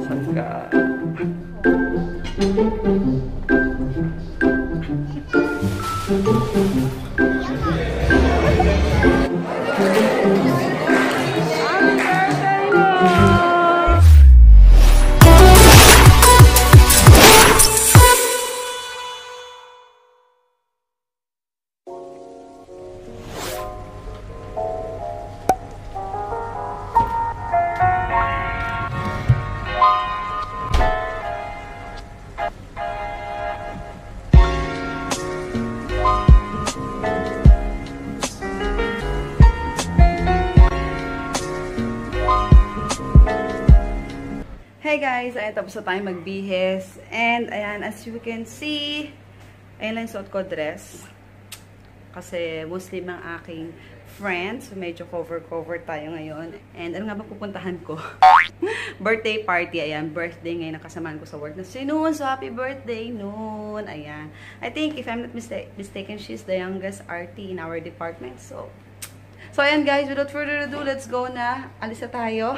Saan ka? Hey guys, ayan, tapos na tayo magbihis. And ayan, as you can see, ayan lang yung suot ko dress. Kasi Muslim ang aking friends. So medyo cover tayo ngayon. And ano nga ba pupuntahan ko? Birthday party. Ayan, birthday ngayon nakasamahan ko sa work na si Noon. So happy birthday, Noon. Ayan. I think, if I'm not mistaken, she's the youngest RT in our department. So ayan guys, without further ado, let's go na. Alis na tayo.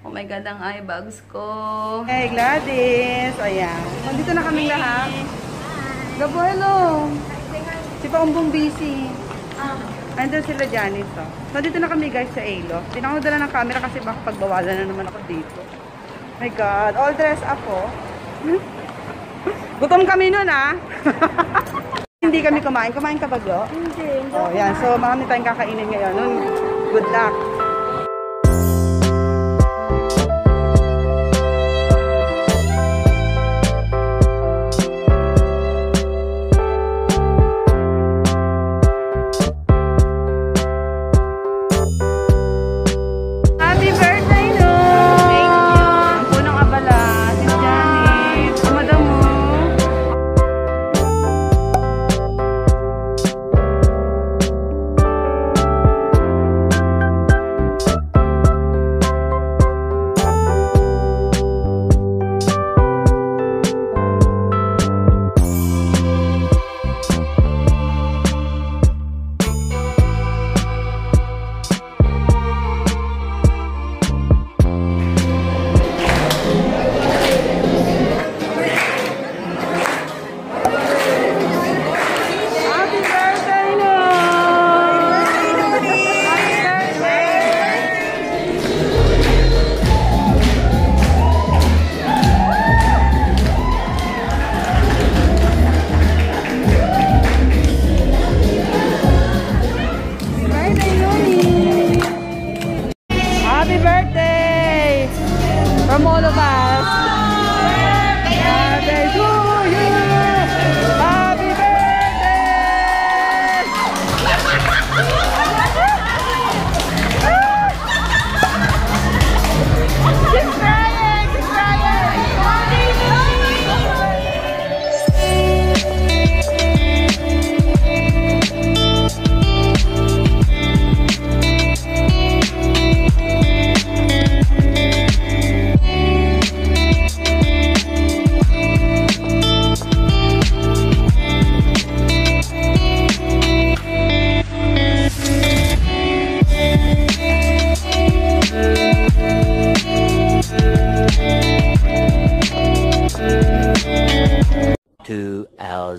Oh my God, ang eye bags ko. Hey, Gladys. Ayan. Nandito na kami lahat. Gabo, hello. Si Paumbong busy. Andun sila Janice. Oh. Nandito na kami guys sa Alo. Hindi na ako dala ng camera kasi baka pagbawalan na naman ako dito. Oh my God. All dressed up oh. Gutom kami nun ah. Hindi kami kumain. Kumain ka ba, Glo? Hindi. Oh, yan. So, marami tayong kakainin ngayon. Nun, good luck. From all of us. Birthday to you. Happy birthday. She's crying. She's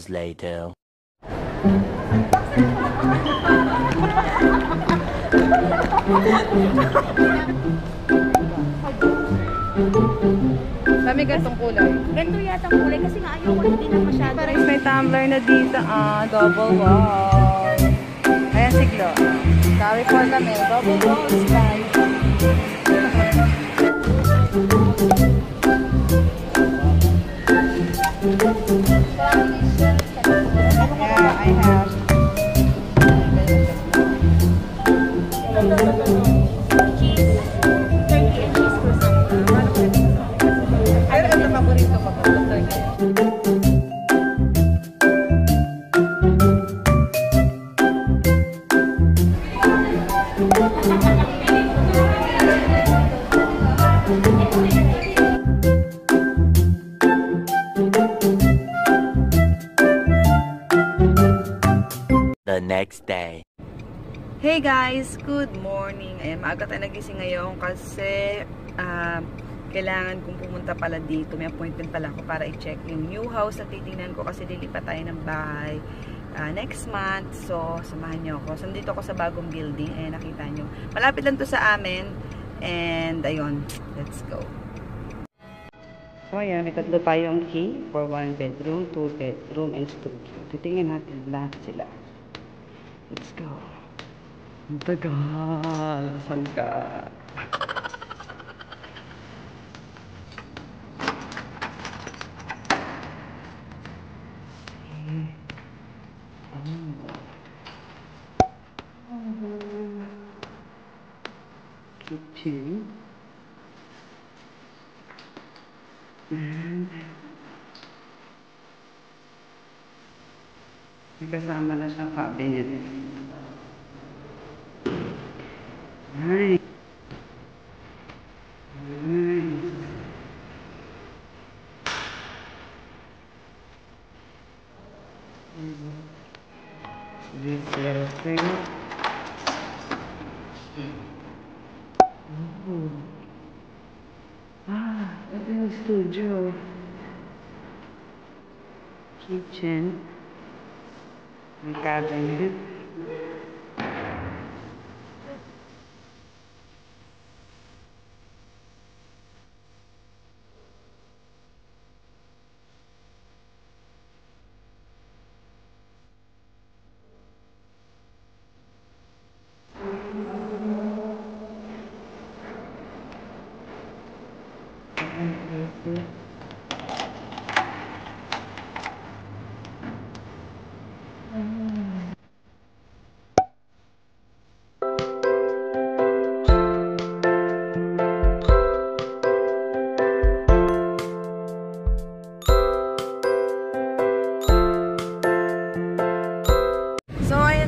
later. Dami gantong kulay. Ganito yata ang kulay kasi nga ayaw ko hindi na masyado. Parang may tumbler na dito. Double wall. Ayan si Glo. Sorry for kami. Double walls, guys. Yeah, I have. Cheese. Turkey and cheese croissant. Pero ito paborito ko. The next day. Hey guys! Good morning! Ayan, maaga tayo nagising ngayon kasi kailangan kong pumunta pala dito. May appointment pala ako para i-check yung new house na titingnan ko kasi lilipat tayo ng bahay next month. So, samahan niyo ako. So, nandito ako sa bagong building. Ayan, nakita niyo. Malapit lang to sa amin. And, ayun. Let's go. So, ayan. May tatlo tayong key for 1 bedroom, 2 bedroom, and studio. Titingnan natin lahat sila. Let's go. Ang tagal. Saan ka? Kitchen. And may kasama na siyang cabinet. Nice. Nice. This little thing. Ito yung studio. Kitchen. May cabinet.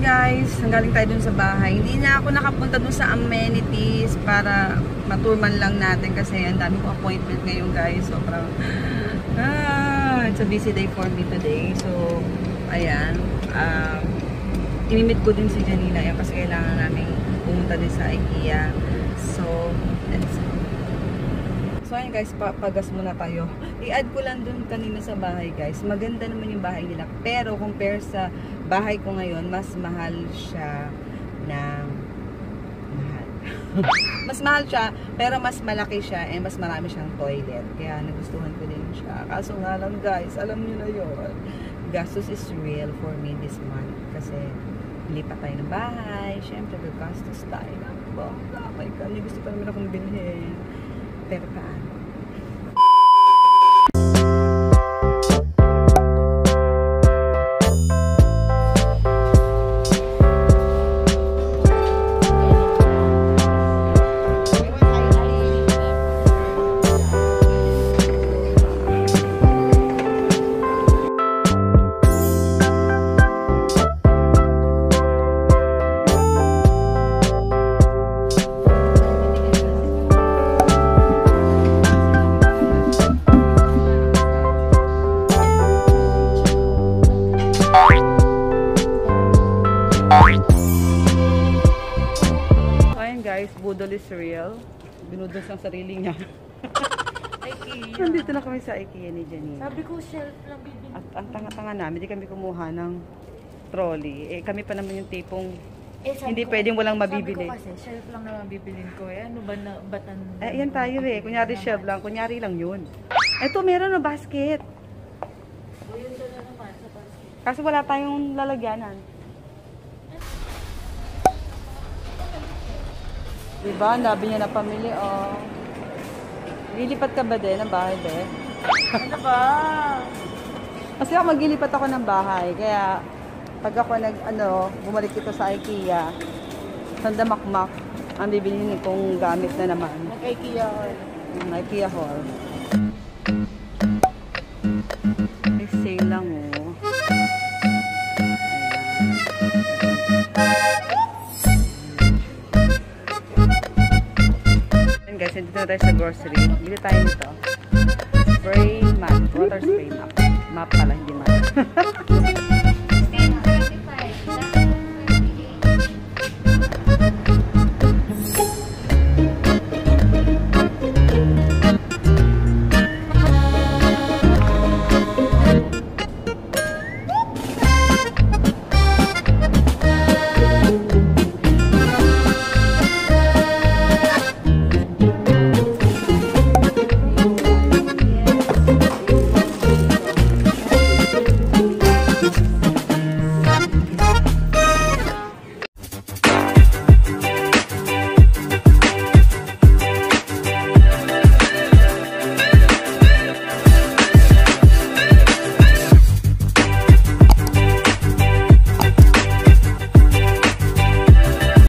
Guys, nanggaling tayo dun sa bahay. Hindi na ako nakapunta dun sa amenities para maturman lang natin kasi ang dami kong appointment ngayon guys. So, parang it's a busy day for me today. So, ayan. Inimit ko din si Janina yan kasi kailangan namin pumunta din sa IKEA. So, let's go. So, ayan guys, pagas muna tayo. I-add ko lang dun kanina sa bahay guys. Maganda naman yung bahay nila. Pero compare sa bahay ko ngayon, mas mahal siya ng mahal. Mas mahal siya, pero mas malaki siya and mas marami siyang toilet. Kaya nagustuhan ko din siya. Kaso nga lang guys, alam niyo na yun. Gastos is real for me this month. Kasi lipat tayo ng bahay. Siyempre, gagastos tayo. Oh my God, gusto pa naman akong bilhin. Pero paano? Budol is real. Binudol ang sarili niya. IKEA. Nandito na kami sa IKEA ni Janine. Sabi ko, shelf lang bibili. At ang tanga-tanga namin, hindi kami kumuha ng trolley. Eh, kami pa naman yung tipong hindi pwedeng walang mabibili. Sabi ko kasi, shelf lang naman bibilin ko. Eh, ano ba na, batan? Eh, yan tayo eh. Kunyari shelf lang. Kunyari lang yun. Eto, meron na basket. O, yun na naman sa basket. Kasi wala tayong lalagyanan. Diba? Ang dami niya na pamili, oh. Lilipat ka ba din ng bahay, be? Ano ba? Kasi ako maglilipat ako ng bahay. Kaya, pag ako bumalik ito sa IKEA, sandamakmak, ang bibilihin kong gamit na naman. Nag-IKEA hall. IKEA hall. May sale lang, oh. Guys, nandito na tayo sa grocery. Bili tayo nito. Spray mat. Water spray mat. Map pala, hindi mat.